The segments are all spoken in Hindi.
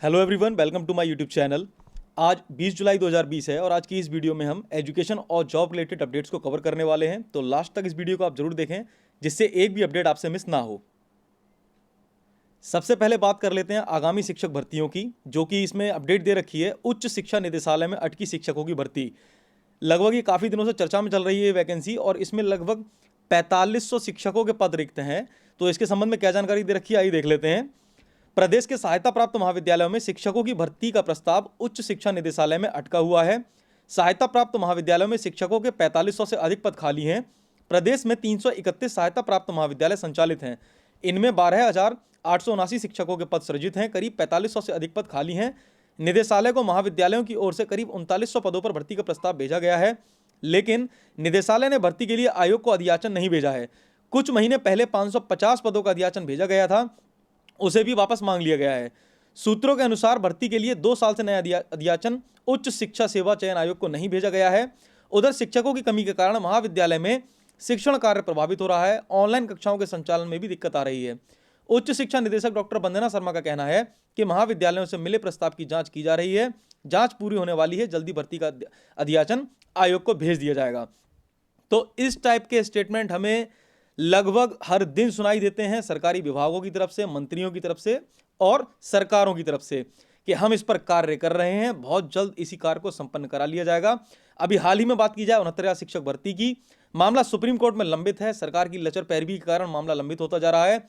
Hello everyone, welcome to my YouTube channel. आज 20 जुलाई 2020 है और आज की इस वीडियो में हम एजुकेशन और जॉब रिलेटेड अपडेट्स को कवर करने वाले हैं। तो लास्ट तक इस वीडियो को आप जरूर देखें जिससे एक भी अपडेट आपसे मिस ना हो। सबसे पहले बात कर लेते हैं आगामी शिक्षक भर्तियों की, जो कि इसमें अपडेट दे रखी है। उच्च शिक्षा निदेशालय में अटकी शिक्षकों की भर्ती लगभग ये काफ़ी दिनों से चर्चा में चल रही है वैकेंसी, और इसमें लगभग 4500 शिक्षकों के पद रिक्त हैं। तो इसके संबंध में क्या जानकारी दे रखी है, आइए देख लेते हैं। प्रदेश के सहायता प्राप्त महाविद्यालयों में शिक्षकों की भर्ती का प्रस्ताव उच्च शिक्षा निदेशालय में अटका हुआ है। सहायता प्राप्त महाविद्यालयों में शिक्षकों के 4500 से अधिक पद खाली हैं। प्रदेश में 331 सहायता प्राप्त महाविद्यालय संचालित हैं। इनमें 12,879 शिक्षकों के पद सृजित हैं। करीब 4500 से अधिक पद खाली हैं। निदेशालय को महाविद्यालयों की ओर से करीब 3900 पदों पर भर्ती का प्रस्ताव भेजा गया है, लेकिन निदेशालय ने भर्ती के लिए आयोग को अधियाचन नहीं भेजा है। कुछ महीने पहले 550 पदों का अधियाचन भेजा गया था, उसे भी वापस मांग लिया गया है। सूत्रों के अनुसार भर्ती के लिए 2 साल से नया अधियाचन उच्च शिक्षा सेवा चयन आयोग को नहीं भेजा गया है। उधर शिक्षकों की कमी के कारण महाविद्यालय में शिक्षण कार्य प्रभावित हो रहा है। ऑनलाइन कक्षाओं के संचालन में भी दिक्कत आ रही है। उच्च शिक्षा निदेशक डॉक्टर वंदना शर्मा का कहना है कि महाविद्यालयों से मिले प्रस्ताव की जांच की जा रही है। जांच पूरी होने वाली है, जल्दी भर्ती का अधियाचन आयोग को भेज दिया जाएगा। तो इस टाइप के स्टेटमेंट हमें लगभग हर दिन सुनाई देते हैं सरकारी विभागों की तरफ से, मंत्रियों की तरफ से और सरकारों की तरफ से कि हम इस पर कार्य कर रहे हैं, बहुत जल्द इसी कार्य को संपन्न करा लिया जाएगा। अभी हाल ही में बात की जाए 69 शिक्षक भर्ती की, मामला सुप्रीम कोर्ट में लंबित है। सरकार की लचर पैरवी के कारण मामला लंबित होता जा रहा है।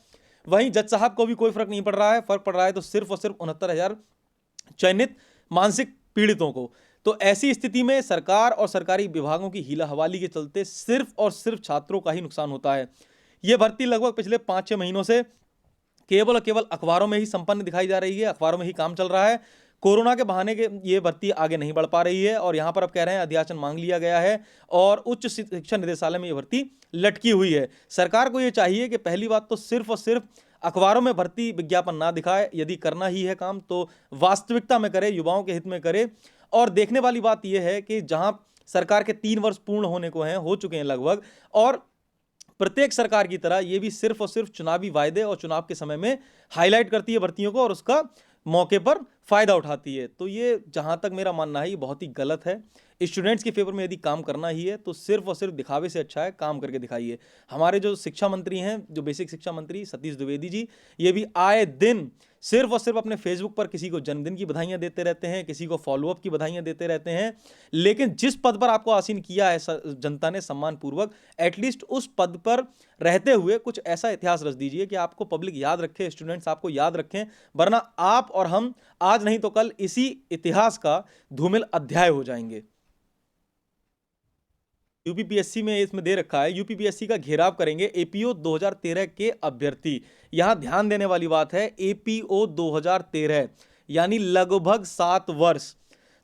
वहीं जज साहब को भी कोई फर्क नहीं पड़ रहा है। फर्क पड़ रहा है तो सिर्फ और सिर्फ 69,000 चयनित मानसिक पीड़ितों को। तो ऐसी स्थिति में सरकार और सरकारी विभागों की हीला हवाली के चलते सिर्फ और सिर्फ छात्रों का ही नुकसान होता है। यह भर्ती लगभग पिछले 5-6 महीनों से केवल और केवल अखबारों में ही संपन्न दिखाई जा रही है, अखबारों में ही काम चल रहा है। कोरोना के बहाने के ये भर्ती आगे नहीं बढ़ पा रही है, और यहां पर अब कह रहे हैं अधियाचन मांग लिया गया है और उच्च शिक्षा निदेशालय में ये भर्ती लटकी हुई है। सरकार को ये चाहिए कि पहली बात तो सिर्फ और सिर्फ अखबारों में भर्ती विज्ञापन ना दिखाए। यदि करना ही है काम तो वास्तविकता में करे, युवाओं के हित में करे। और देखने वाली बात यह है कि जहां सरकार के 3 वर्ष पूर्ण होने को हैं, हो चुके हैं लगभग, और प्रत्येक सरकार की तरह ये भी सिर्फ और सिर्फ चुनावी वायदे और चुनाव के समय में हाईलाइट करती है भर्तियों को और उसका मौके पर फायदा उठाती है। तो ये जहां तक मेरा मानना है ये बहुत ही गलत है। स्टूडेंट्स के फेवर में यदि काम करना ही है तो सिर्फ और सिर्फ दिखावे से अच्छा है काम करके दिखाइए। हमारे जो शिक्षा मंत्री हैं, जो बेसिक शिक्षा मंत्री सतीश द्विवेदी जी, ये भी आए दिन सिर्फ और सिर्फ अपने फेसबुक पर किसी को जन्मदिन की बधाइयां देते रहते हैं, किसी को फॉलोअप की बधाइयां देते रहते हैं। लेकिन जिस पद पर आपको आसीन किया है जनता ने सम्मानपूर्वक, एटलीस्ट उस पद पर रहते हुए कुछ ऐसा इतिहास रच दीजिए कि आपको पब्लिक याद रखे, स्टूडेंट्स आपको याद रखें। वरना आप और हम आज नहीं तो कल इसी इतिहास का धूमिल अध्याय हो जाएंगे। यूपीपीएससी में इसमें दे रखा है, यूपीपीएससी का घेराव करेंगे एपीओ 2013 के अभ्यर्थी। यहां ध्यान देने वाली बात है, एपीओ 2013 यानी लगभग 7 वर्ष।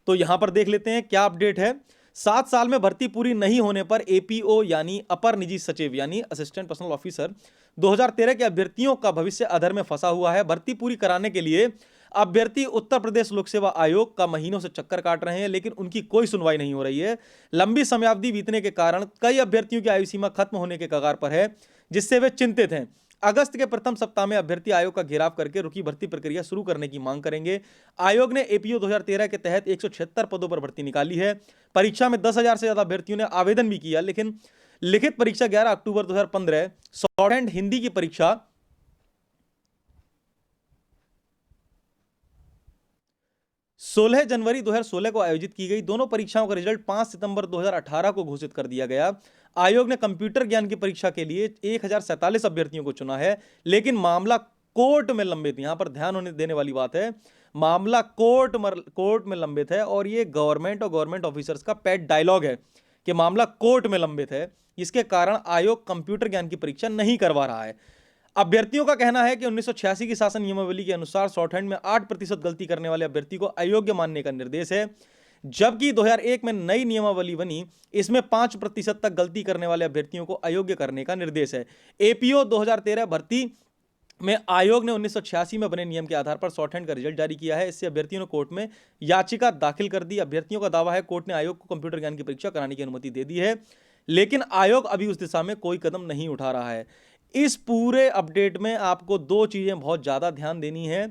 तो यहां पर देख लेते हैं क्या अपडेट है। 7 साल में भर्ती पूरी नहीं होने पर एपीओ यानी अपर निजी सचिव यानी असिस्टेंट पर्सनल ऑफिसर 2013 के अभ्यर्थियों का भविष्य अधर में फंसा हुआ है। भर्ती पूरी कराने के लिए अभ्यर्थी उत्तर प्रदेश लोक सेवा आयोग का महीनों से चक्कर काट रहे हैं, लेकिन उनकी कोई सुनवाई नहीं हो रही है। लंबी समयावधि बीतने के कारण कई अभ्यर्थियों की आयु सीमा खत्म होने के कगार पर है, जिससे वे चिंतित हैं। अगस्त के प्रथम सप्ताह में अभ्यर्थी आयोग का घेराव करके रुकी भर्ती प्रक्रिया शुरू करने की मांग करेंगे। आयोग ने एपीओ 2013 के तहत 176 पदों पर भर्ती निकाली है। परीक्षा में 10,000 से ज्यादा अभ्यर्थियों ने आवेदन भी किया, लेकिन लिखित परीक्षा 11 अक्टूबर 2015, शॉर्ट हैंड हिंदी की परीक्षा 16 जनवरी 2016 को आयोजित की गई। दोनों परीक्षाओं का रिजल्ट 5 सितंबर 2018 को घोषित कर दिया गया। आयोग ने कंप्यूटर ज्ञान की परीक्षा के लिए 1047 अभ्यर्थियों को चुना है, लेकिन मामला कोर्ट में लंबित। यहां पर ध्यान होने देने वाली बात है, मामला कोर्ट में लंबित है, और ये गवर्नमेंट और गवर्नमेंट ऑफिसर्स का पेट डायलॉग है कि मामला कोर्ट में लंबित है। इसके कारण आयोग कंप्यूटर ज्ञान की परीक्षा नहीं करवा रहा है। अभ्यर्थियों का कहना है कि 1986 की शासन नियमावली के अनुसार शॉर्ट हैंड में 8% गलती करने वाले अभ्यर्थी को अयोग्य मानने का निर्देश है, जबकि 2001 में नई नियमावली बनी, इसमें 5% तक गलती करने वाले अभ्यर्थियों को अयोग्य करने का निर्देश है। एपीओ 2013 भर्ती में आयोग ने 1986 में बने नियम के आधार पर शॉर्ट हैंड का रिजल्ट जारी किया है। इससे अभ्यर्थियों ने कोर्ट में याचिका दाखिल कर दी। अभ्यर्थियों का दावा है कोर्ट ने आयोग को कंप्यूटर ज्ञान की परीक्षा कराने की अनुमति दे दी है, लेकिन आयोग अभी उस दिशा में कोई कदम नहीं उठा रहा है। इस पूरे अपडेट में आपको 2 चीजें बहुत ज्यादा ध्यान देनी है।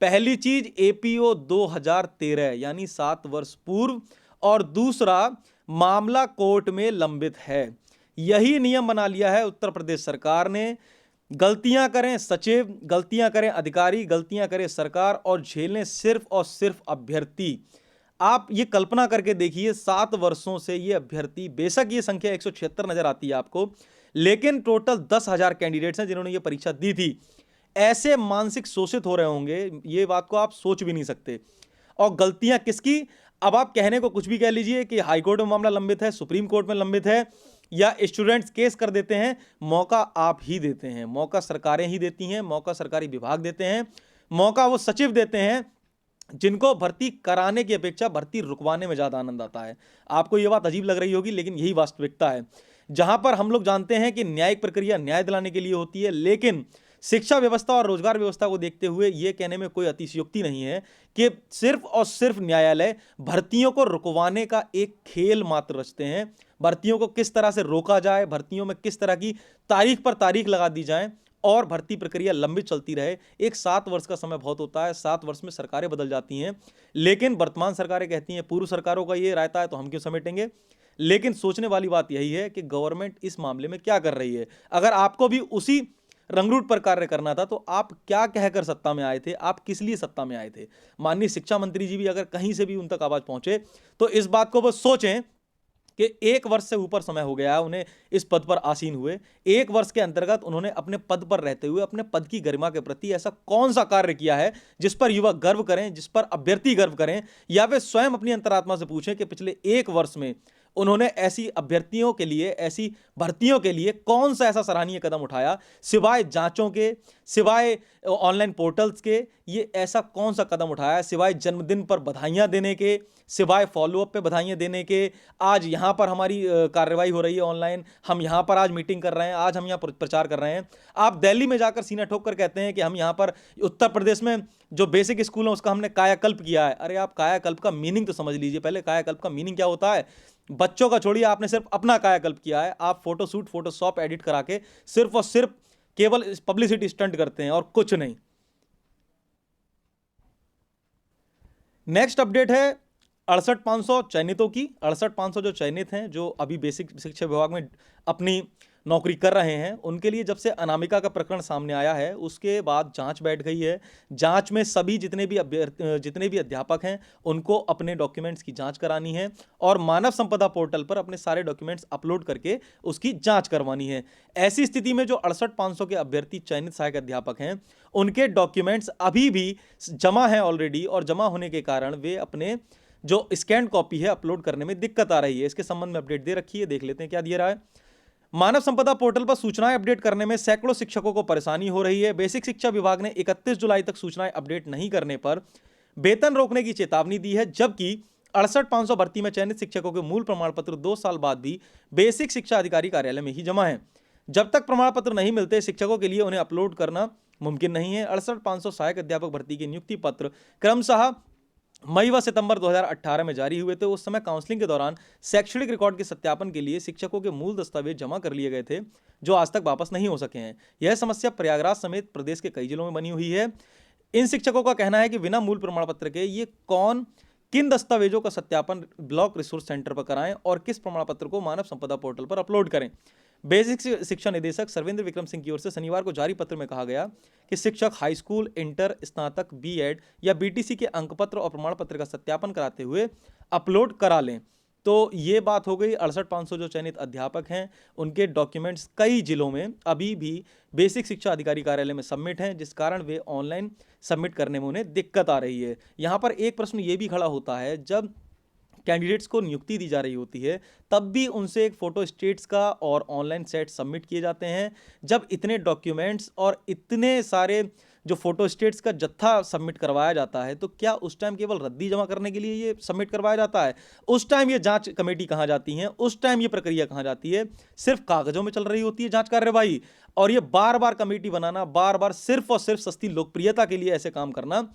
पहली चीज एपीओ 2013 यानी 7 वर्ष पूर्व, और दूसरा मामला कोर्ट में लंबित है। यही नियम बना लिया है उत्तर प्रदेश सरकार ने। गलतियां करें सचिव, गलतियां करें अधिकारी, गलतियां करें सरकार, और झेलें सिर्फ और सिर्फ अभ्यर्थी। आप ये कल्पना करके देखिए, 7 वर्षों से ये अभ्यर्थी, बेशक ये संख्या 176 नजर आती है आपको, लेकिन टोटल 10,000 कैंडिडेट्स हैं जिन्होंने ये परीक्षा दी थी। ऐसे मानसिक शोषित हो रहे होंगे, ये बात को आप सोच भी नहीं सकते। और गलतियां किसकी? अब आप कहने को कुछ भी कह लीजिए कि हाईकोर्ट में मामला लंबित है, सुप्रीम कोर्ट में लंबित है, या स्टूडेंट्स केस कर देते हैं। मौका आप ही देते हैं, मौका सरकारें ही देती हैं, मौका सरकारी विभाग देते हैं, मौका वो सचिव देते हैं जिनको भर्ती कराने की अपेक्षा भर्ती रुकवाने में ज्यादा आनंद आता है। आपको यह बात अजीब लग रही होगी, लेकिन यही वास्तविकता है। जहां पर हम लोग जानते हैं कि न्यायिक प्रक्रिया न्याय दिलाने के लिए होती है, लेकिन शिक्षा व्यवस्था और रोजगार व्यवस्था को देखते हुए यह कहने में कोई अतिशयोक्ति नहीं है कि सिर्फ और सिर्फ न्यायालय भर्तियों को रुकवाने का एक खेल मात्र रचते हैं। भर्तियों को किस तरह से रोका जाए, भर्तियों में किस तरह की तारीख पर तारीख लगा दी जाए और भर्ती प्रक्रिया लंबित चलती रहे। एक 7 वर्ष का समय बहुत होता है, 7 वर्ष में सरकारें बदल जाती हैं, लेकिन वर्तमान सरकारें कहती हैं पूर्व सरकारों का ये रायता है तो हम क्यों समेटेंगे। लेकिन सोचने वाली बात यही है कि गवर्नमेंट इस मामले में क्या कर रही है। अगर आपको भी उसी रंगरूट पर कार्य करना था तो आप क्या कहकर सत्ता में आए थे, आप किस लिए सत्ता में आए थे। माननीय शिक्षा मंत्री जी भी अगर कहीं से भी उन तक आवाज पहुंचे तो इस बात को वो सोचें कि 1 वर्ष से ऊपर समय हो गया है उन्हें इस पद पर आसीन हुए। 1 वर्ष के अंतर्गत उन्होंने अपने पद पर रहते हुए अपने पद की गरिमा के प्रति ऐसा कौन सा कार्य किया है जिस पर युवा गर्व करें, जिस पर अभ्यर्थी गर्व करें, या वे स्वयं अपनी अंतरात्मा से पूछें कि पिछले 1 वर्ष में उन्होंने ऐसी अभ्यर्थियों के लिए, ऐसी भर्तियों के लिए कौन सा ऐसा सराहनीय कदम उठाया, सिवाय जांचों के, सिवाय ऑनलाइन पोर्टल्स के, ये ऐसा कौन सा कदम उठाया, सिवाय जन्मदिन पर बधाइयां देने के, सिवाय फॉलोअप पे बधाइयां देने के। आज यहां पर हमारी कार्रवाई हो रही है ऑनलाइन, हम यहां पर आज मीटिंग कर रहे हैं, आज हम यहां प्रचार कर रहे हैं। आप दिल्ली में जाकर सीना ठोक कर कहते हैं कि हम यहां पर उत्तर प्रदेश में जो बेसिक स्कूल है उसका हमने कायाकल्प किया है। अरे आप कायाकल्प का मीनिंग तो समझ लीजिए पहले, कायाकल्प का मीनिंग क्या होता है। बच्चों का छोड़िए, आपने सिर्फ अपना कायाकल्प किया है। आप फोटोशूट, फोटोशॉप एडिट करा के सिर्फ और सिर्फ केवल पब्लिसिटी स्टंट करते हैं और कुछ नहीं। नेक्स्ट अपडेट है 68,500 चयनितों की। 68,500 जो चयनित हैं, जो अभी बेसिक शिक्षा विभाग में अपनी नौकरी कर रहे हैं, उनके लिए जब से अनामिका का प्रकरण सामने आया है उसके बाद जांच बैठ गई है। जांच में सभी जितने भी अध्यापक हैं उनको अपने डॉक्यूमेंट्स की जांच करानी है और मानव संपदा पोर्टल पर अपने सारे डॉक्यूमेंट्स अपलोड करके उसकी जांच करवानी है। ऐसी स्थिति में जो 68,500 के अभ्यर्थी चयनित सहायक अध्यापक हैं उनके डॉक्यूमेंट्स अभी भी जमा हैं ऑलरेडी, और जमा होने के कारण वे अपने जो स्कैन कॉपी है अपलोड करने में दिक्कत आ रही है। इसके संबंध में अपडेट दे रखी है, देख लेते हैं क्या दिया रहा है। मानव संपदा पोर्टल पर सूचनाएं अपडेट करने में सैकड़ों शिक्षकों को परेशानी हो रही है। बेसिक शिक्षा विभाग ने 31 जुलाई तक सूचनाएं अपडेट नहीं करने पर वेतन रोकने की चेतावनी दी है, जबकि 68,500 भर्ती में चयनित शिक्षकों के मूल प्रमाण पत्र 2 साल बाद भी बेसिक शिक्षा अधिकारी कार्यालय में ही जमा है। जब तक प्रमाण पत्र नहीं मिलते शिक्षकों के लिए उन्हें अपलोड करना मुमकिन नहीं है। 68,500 सहायक अध्यापक भर्ती के नियुक्ति पत्र क्रमशः मई व सितंबर 2018 में जारी हुए थे। उस समय काउंसलिंग के दौरान शैक्षणिक रिकॉर्ड के सत्यापन के लिए शिक्षकों के मूल दस्तावेज जमा कर लिए गए थे, जो आज तक वापस नहीं हो सके हैं। यह समस्या प्रयागराज समेत प्रदेश के कई जिलों में बनी हुई है। इन शिक्षकों का कहना है कि बिना मूल प्रमाण पत्र के ये किन दस्तावेजों का सत्यापन ब्लॉक रिसोर्स सेंटर पर कराएं और किस प्रमाण पत्र को मानव संपदा पोर्टल पर अपलोड करें। बेसिक शिक्षा निदेशक सर्वेंद्र विक्रम सिंह की ओर से शनिवार को जारी पत्र में कहा गया कि शिक्षक हाई स्कूल, इंटर, स्नातक, बीएड या बीटीसी के अंकपत्र और प्रमाण पत्र का सत्यापन कराते हुए अपलोड करा लें। तो ये बात हो गई। 68,500 जो चयनित अध्यापक हैं उनके डॉक्यूमेंट्स कई जिलों में अभी भी बेसिक शिक्षा अधिकारी कार्यालय में सबमिट हैं, जिस कारण वे ऑनलाइन सबमिट करने में उन्हें दिक्कत आ रही है। यहाँ पर एक प्रश्न ये भी खड़ा होता है, जब कैंडिडेट्स को नियुक्ति दी जा रही होती है तब भी उनसे एक फोटो स्टेट्स का और ऑनलाइन सेट सबमिट किए जाते हैं। जब इतने डॉक्यूमेंट्स और इतने सारे जो फोटो स्टेट्स का जत्था सबमिट करवाया जाता है तो क्या उस टाइम केवल रद्दी जमा करने के लिए ये सबमिट करवाया जाता है? उस टाइम ये जांच कमेटी कहाँ जाती है? उस टाइम ये प्रक्रिया कहाँ जाती है? सिर्फ कागजों में चल रही होती है जांच कार्यवाही, और ये बार बार कमेटी बनाना, बार बार सिर्फ और सिर्फ सस्ती लोकप्रियता के लिए ऐसे काम करना।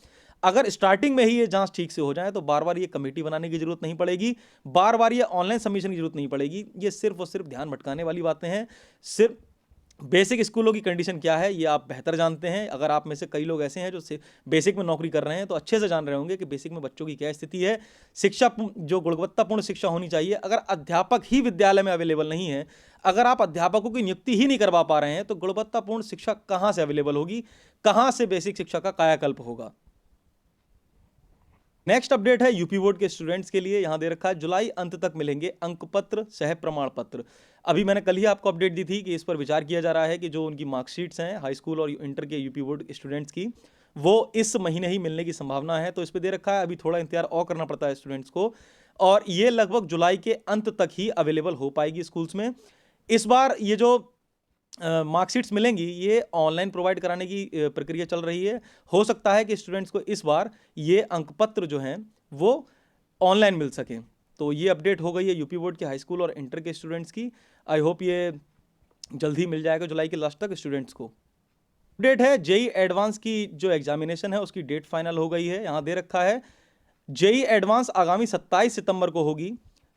अगर स्टार्टिंग में ही ये जांच ठीक से हो जाए तो बार बार ये कमेटी बनाने की जरूरत नहीं पड़ेगी, बार बार ये ऑनलाइन सबमिशन की जरूरत नहीं पड़ेगी। ये सिर्फ और सिर्फ ध्यान भटकाने वाली बातें हैं। सिर्फ बेसिक स्कूलों की कंडीशन क्या है ये आप बेहतर जानते हैं। अगर आप में से कई लोग ऐसे हैं जो बेसिक में नौकरी कर रहे हैं तो अच्छे से जान रहे होंगे कि बेसिक में बच्चों की क्या स्थिति है। शिक्षा जो गुणवत्तापूर्ण शिक्षा होनी चाहिए, अगर अध्यापक ही विद्यालय में अवेलेबल नहीं है, अगर आप अध्यापकों की नियुक्ति ही नहीं करवा पा रहे हैं, तो गुणवत्तापूर्ण शिक्षा कहाँ से अवेलेबल होगी, कहाँ से बेसिक शिक्षा का कायाकल्प होगा। नेक्स्ट अपडेट है यूपी बोर्ड के स्टूडेंट्स के लिए। यहां दे रखा है जुलाई अंत तक मिलेंगे अंक पत्र सह प्रमाण पत्र। अभी मैंने कल ही आपको अपडेट दी थी कि इस पर विचार किया जा रहा है कि जो उनकी मार्कशीट्स हैं हाई स्कूल और इंटर के यूपी बोर्ड स्टूडेंट्स की, वो इस महीने ही मिलने की संभावना है। तो इस पर दे रखा है, अभी थोड़ा इंतजार और करना पड़ता है स्टूडेंट्स को, और ये लगभग जुलाई के अंत तक ही अवेलेबल हो पाएगी स्कूल्स में। इस बार ये जो मार्कशीट्स मिलेंगी ये ऑनलाइन प्रोवाइड कराने की प्रक्रिया चल रही है। हो सकता है कि स्टूडेंट्स को इस बार ये अंक पत्र जो हैं वो ऑनलाइन मिल सकें। तो ये अपडेट हो गई है यूपी बोर्ड के हाई स्कूल और इंटर के स्टूडेंट्स की। आई होप ये जल्द ही मिल जाएगा जुलाई के लास्ट तक स्टूडेंट्स को। अपडेट है जेई एडवांस की जो एग्जामिनेशन है उसकी डेट फाइनल हो गई है। यहाँ दे रखा है जेई एडवांस आगामी 27 सितंबर को होगी।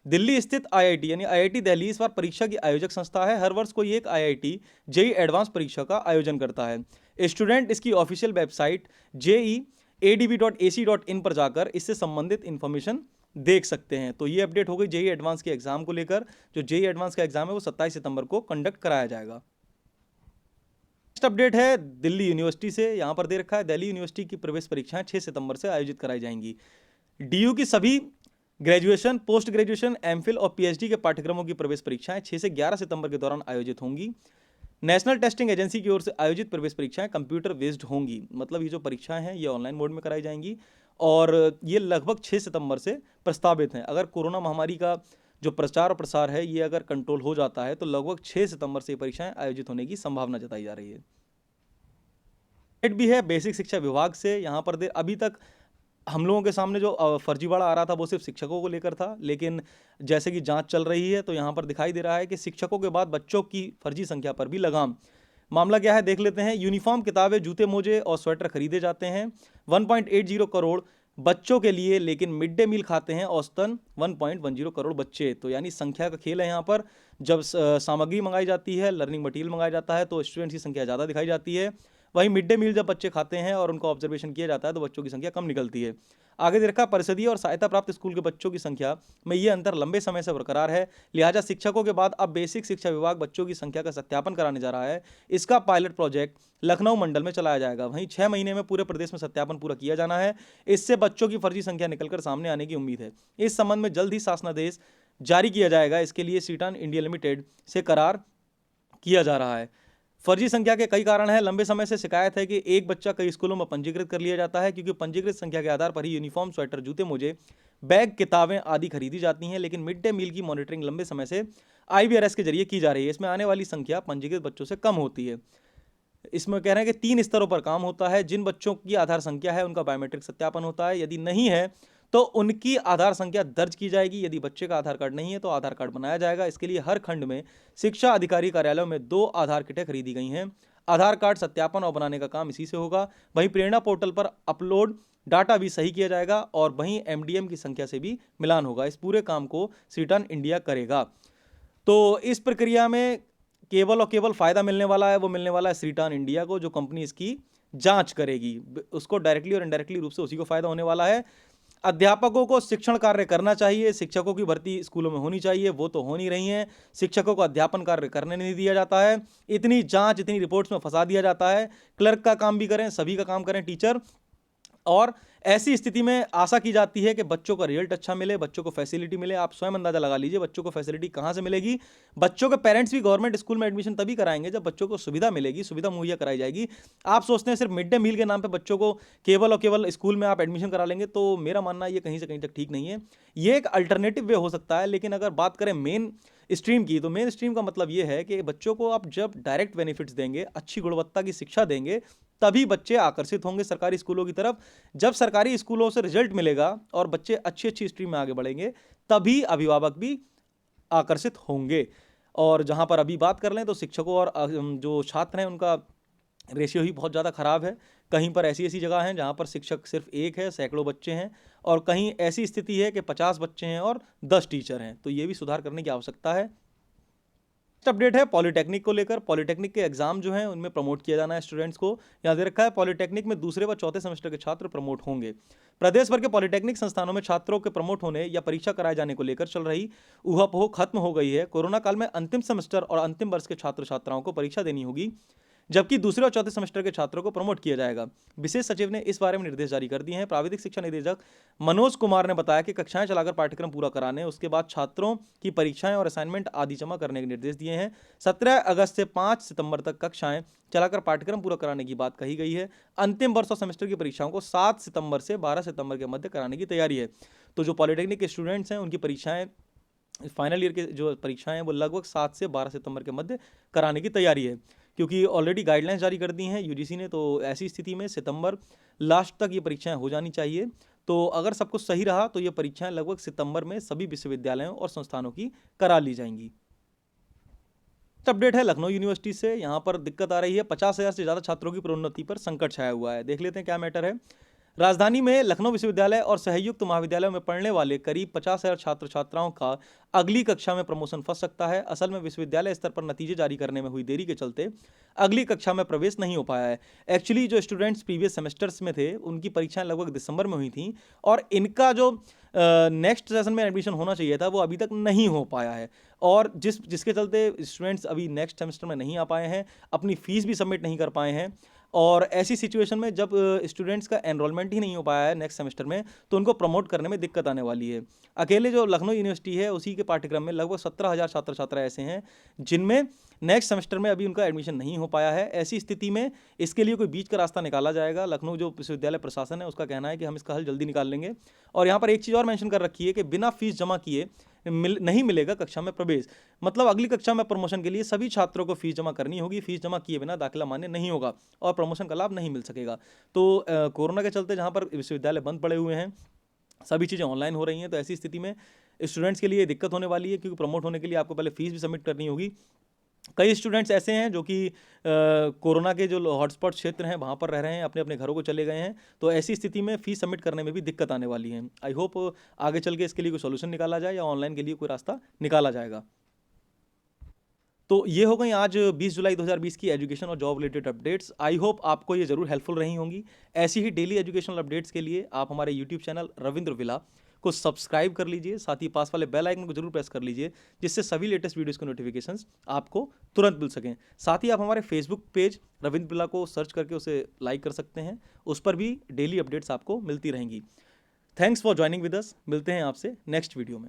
दिल्ली स्थित आईआईटी यानी आईआईटी दिल्ली इस बार परीक्षा की आयोजक संस्था है। हर वर्ष कोई एक आईआईटी जेई एडवांस परीक्षा का आयोजन करता है। स्टूडेंट इसकी ऑफिशियल वेबसाइट JEADV.ac.in पर जाकर इससे संबंधित इंफॉर्मेशन देख सकते हैं। तो ये अपडेट हो गई जेई एडवांस के एग्जाम को लेकर। जो जेई एडवांस का एग्जाम है वो 27 सितंबर को कंडक्ट कराया जाएगा। नेक्स्ट अपडेट है दिल्ली यूनिवर्सिटी से। यहां पर दे रखा है दिल्ली यूनिवर्सिटी की प्रवेश परीक्षाएं 6 सितंबर से आयोजित कराई जाएंगी। डीयू की सभी ग्रेजुएशन, पोस्ट ग्रेजुएशन, एमफिल और पीएचडी के पाठ्यक्रमों की प्रवेश परीक्षाएं 6 से 11 सितंबर के दौरान आयोजित होंगी। नेशनल टेस्टिंग एजेंसी की ओर से आयोजित प्रवेश परीक्षाएं कंप्यूटर बेस्ड होंगी। मतलब ये जो परीक्षाएं हैं ये ऑनलाइन मोड में कराई जाएंगी और ये लगभग 6 सितंबर से प्रस्तावित हैं। अगर कोरोना महामारी का जो प्रचार और प्रसार है ये अगर कंट्रोल हो जाता है तो लगभग 6 सितंबर से ये परीक्षाएं आयोजित होने की संभावना जताई जा रही है। अपडेट भी है बेसिक शिक्षा विभाग से। यहाँ पर अभी तक हम लोगों के सामने जो फर्जीवाड़ा आ रहा था वो सिर्फ शिक्षकों को लेकर था, लेकिन जैसे कि जांच चल रही है तो यहाँ पर दिखाई दे रहा है कि शिक्षकों के बाद बच्चों की फर्जी संख्या पर भी लगाम। मामला क्या है देख लेते हैं। यूनिफॉर्म, किताबें, जूते, मोजे और स्वेटर खरीदे जाते हैं 1.80 करोड़ बच्चों के लिए, लेकिन मिड डे मील खाते हैं औसतन 1.10 करोड़ बच्चे। तो यानी संख्या का खेल है यहाँ पर। जब सामग्री मंगाई जाती है, लर्निंग मटेरियल मंगाया जाता है तो स्टूडेंट्स की संख्या ज़्यादा दिखाई जाती है। वहीं मिड डे मील जब बच्चे खाते हैं और उनका ऑब्जर्वेशन किया जाता है तो बच्चों की संख्या कम निकलती है। आगे दे रखा परिषदीय और सहायता प्राप्त स्कूल के बच्चों की संख्या में ये अंतर लंबे समय से बरकरार है। लिहाजा शिक्षकों के बाद अब बेसिक शिक्षा विभाग बच्चों की संख्या का सत्यापन कराने जा रहा है। इसका पायलट प्रोजेक्ट लखनऊ मंडल में चलाया जाएगा। वहीं 6 महीने में पूरे प्रदेश में सत्यापन पूरा किया जाना है। इससे बच्चों की फर्जी संख्या निकलकर सामने आने की उम्मीद है। इस संबंध में जल्द ही शासनादेश जारी किया जाएगा। इसके लिए सीटान इंडिया लिमिटेड से करार किया जा रहा है। फर्जी संख्या के कई कारण हैं। लंबे समय से शिकायत है कि एक बच्चा कई स्कूलों में पंजीकृत कर लिया जाता है, क्योंकि पंजीकृत संख्या के आधार पर ही यूनिफॉर्म, स्वेटर, जूते, मोजे, बैग, किताबें आदि खरीदी जाती हैं। लेकिन मिड डे मील की मॉनिटरिंग लंबे समय से IVRS के जरिए की जा रही है। इसमें आने वाली संख्या पंजीकृत बच्चों से कम होती है। इसमें कह रहे हैं कि 3 स्तरों पर काम होता है। जिन बच्चों की आधार संख्या है उनका बायोमेट्रिक सत्यापन होता है। यदि नहीं है तो उनकी आधार संख्या दर्ज की जाएगी। यदि बच्चे का आधार कार्ड नहीं है तो आधार कार्ड बनाया जाएगा। इसके लिए हर खंड में शिक्षा अधिकारी कार्यालयों में 2 आधार किटें खरीदी गई हैं। आधार कार्ड सत्यापन और बनाने का काम इसी से होगा। वहीं प्रेरणा पोर्टल पर अपलोड डाटा भी सही किया जाएगा और वहीं MDM की संख्या से भी मिलान होगा। इस पूरे काम को सीटान इंडिया करेगा। तो इस प्रक्रिया में केवल और केवल फायदा मिलने वाला है, वो मिलने वाला है सीटान इंडिया को, जो कंपनी इसकी जांच करेगी। उसको डायरेक्टली और इनडायरेक्टली रूप से उसी को फायदा होने वाला है। अध्यापकों को शिक्षण कार्य करना चाहिए। शिक्षकों की भर्ती स्कूलों में होनी चाहिए, वो तो हो नहीं रही है। शिक्षकों को अध्यापन कार्य करने नहीं दिया जाता है। इतनी जांच, इतनी रिपोर्ट्स में फंसा दिया जाता है। क्लर्क का काम भी करें, सभी का काम करें टीचर। और ऐसी स्थिति में आशा की जाती है कि बच्चों का रिजल्ट अच्छा मिले, बच्चों को फैसिलिटी मिले। आप स्वयं अंदाजा लगा लीजिए बच्चों को फैसिलिटी कहाँ से मिलेगी। बच्चों के पेरेंट्स भी गवर्नमेंट स्कूल में एडमिशन तभी कराएंगे जब बच्चों को सुविधा मिलेगी, सुविधा मुहैया कराई जाएगी। आप सोचते हैं सिर्फ मिड डे मील के नाम पे बच्चों को केवल और केवल स्कूल में आप एडमिशन करा लेंगे, तो मेरा मानना ये कहीं से कहीं तक ठीक नहीं है। ये एक अल्टरनेटिव वे हो सकता है, लेकिन अगर बात करें मेन स्ट्रीम की, तो मेन स्ट्रीम का मतलब ये है कि बच्चों को आप जब डायरेक्ट बेनिफिट्स देंगे, अच्छी गुणवत्ता की शिक्षा देंगे, तभी बच्चे आकर्षित होंगे सरकारी स्कूलों की तरफ। जब सरकारी स्कूलों से रिजल्ट मिलेगा और बच्चे अच्छी अच्छी स्ट्रीम में आगे बढ़ेंगे, तभी अभिभावक भी आकर्षित होंगे। और जहां पर अभी बात कर लें तो शिक्षकों और जो छात्र हैं उनका रेशियो ही बहुत ज़्यादा ख़राब है। कहीं पर ऐसी ऐसी जगह हैं जहां पर शिक्षक सिर्फ एक है, सैकड़ों बच्चे हैं, और कहीं ऐसी स्थिति है कि 50 बच्चे हैं और 10 टीचर हैं। तो ये भी सुधार करने की आवश्यकता है। अपडेट है पॉलिटेक्निक को लेकर। पॉलिटेक्निक के एग्जाम जो हैं उनमें प्रमोट किया जाना है स्टूडेंट्स को। यहाँ दे रखा है पॉलिटेक्निक में दूसरे व चौथे सेमेस्टर के छात्र प्रमोट होंगे। प्रदेश भर के पॉलिटेक्निक संस्थानों में छात्रों के प्रमोट होने या परीक्षा कराए जाने को लेकर चल रही ऊहापोह खत्म हो गई है। कोरोना काल में अंतिम सेमेस्टर और अंतिम वर्ष के छात्र छात्राओं को परीक्षा देनी होगी, जबकि दूसरे और चौथे सेमेस्टर के छात्रों को प्रमोट किया जाएगा। विशेष सचिव ने इस बारे में निर्देश जारी कर दिए हैं। प्राविधिक शिक्षा निदेशक मनोज कुमार ने बताया कि कक्षाएं चलाकर पाठ्यक्रम पूरा कराने, उसके बाद छात्रों की परीक्षाएं और असाइनमेंट आदि जमा करने के निर्देश दिए हैं। 17 अगस्त से 5 सितंबर तक कक्षाएं चलाकर पाठ्यक्रम पूरा कराने की बात कही गई है। अंतिम वर्ष और सेमेस्टर की परीक्षाओं को 7 सितंबर से 12 सितंबर के मध्य कराने की तैयारी है। तो जो पॉलिटेक्निक के स्टूडेंट्स हैं उनकी परीक्षाएं, फाइनल ईयर के जो परीक्षाएं हैं वो लगभग 7 से 12 सितंबर के मध्य कराने की तैयारी है, क्योंकि ऑलरेडी गाइडलाइंस जारी कर दी हैं यूजीसी ने। तो ऐसी स्थिति में सितंबर लास्ट तक ये परीक्षाएं हो जानी चाहिए। तो अगर सब कुछ सही रहा तो ये परीक्षाएं लगभग सितंबर में सभी विश्वविद्यालयों और संस्थानों की करा ली जाएंगी। अपडेट है लखनऊ यूनिवर्सिटी से। यहाँ पर दिक्कत आ रही है, 50,000 से ज़्यादा छात्रों की प्रोन्नति पर संकट छाया हुआ है। देख लेते हैं क्या मैटर है। राजधानी में लखनऊ विश्वविद्यालय और सहयुक्त महाविद्यालयों में पढ़ने वाले करीब 50,000 छात्र छात्राओं का अगली कक्षा में प्रमोशन फंस सकता है। असल में विश्वविद्यालय स्तर पर नतीजे जारी करने में हुई देरी के चलते अगली कक्षा में प्रवेश नहीं हो पाया है। एक्चुअली जो स्टूडेंट्स प्रीवियस सेमेस्टर्स में थे उनकी परीक्षाएं लगभग दिसंबर में हुई थी, और इनका जो नेक्स्ट सेशन में एडमिशन होना चाहिए था वो अभी तक नहीं हो पाया है। और जिसके चलते स्टूडेंट्स अभी नेक्स्ट सेमेस्टर में नहीं आ पाए हैं, अपनी फीस भी सबमिट नहीं कर पाए हैं। और ऐसी सिचुएशन में जब स्टूडेंट्स का एनरोलमेंट ही नहीं हो पाया है नेक्स्ट सेमेस्टर में, तो उनको प्रमोट करने में दिक्कत आने वाली है। अकेले जो लखनऊ यूनिवर्सिटी है उसी के पाठ्यक्रम में लगभग 17,000 छात्र छात्रा ऐसे हैं जिनमें नेक्स्ट सेमेस्टर में अभी उनका एडमिशन नहीं हो पाया है। ऐसी स्थिति में इसके लिए कोई बीच का रास्ता निकाला जाएगा। लखनऊ जो विश्वविद्यालय प्रशासन है उसका कहना है कि हम इसका हल जल्दी निकाल लेंगे। और यहाँ पर एक चीज़ और मेंशन कर रखी है कि बिना फीस जमा किए नहीं मिलेगा कक्षा में प्रवेश। मतलब अगली कक्षा में प्रमोशन के लिए सभी छात्रों को फीस जमा करनी होगी। फीस जमा किए बिना दाखिला मान्य नहीं होगा और प्रमोशन का लाभ नहीं मिल सकेगा। तो कोरोना के चलते जहाँ पर विश्वविद्यालय बंद पड़े हुए हैं, सभी चीज़ें ऑनलाइन हो रही हैं, तो ऐसी स्थिति में स्टूडेंट्स के लिए दिक्कत होने वाली है, क्योंकि प्रमोट होने के लिए आपको पहले फीस भी सबमिट करनी होगी। कई स्टूडेंट्स ऐसे हैं जो कि कोरोना के जो हॉटस्पॉट क्षेत्र हैं वहाँ पर रह रहे हैं, अपने अपने घरों को चले गए हैं। तो ऐसी स्थिति में फीस सबमिट करने में भी दिक्कत आने वाली है। आई होप आगे चल के इसके लिए कोई सोल्यूशन निकाला जाए या ऑनलाइन के लिए कोई रास्ता निकाला जाएगा। तो ये हो गई आज 20 जुलाई 2020 की एजुकेशन और job related updates. I hope आपको ये ज़रूर हेल्पफुल रही होंगी। ऐसी ही डेली एजुकेशनल अपडेट्स के लिए आप हमारे यूट्यूब चैनल रविंद्र विला को सब्सक्राइब कर लीजिए, साथ ही पास वाले बेल आइकन को जरूर प्रेस कर लीजिए, जिससे सभी लेटेस्ट वीडियोस के नोटिफिकेशंस आपको तुरंत मिल सकें। साथ ही आप हमारे फेसबुक पेज रविंद्र विला को सर्च करके उसे लाइक कर सकते हैं, उस पर भी डेली अपडेट्स आपको मिलती रहेंगी। Thanks for joining with us. मिलते हैं आपसे नेक्स्ट वीडियो में।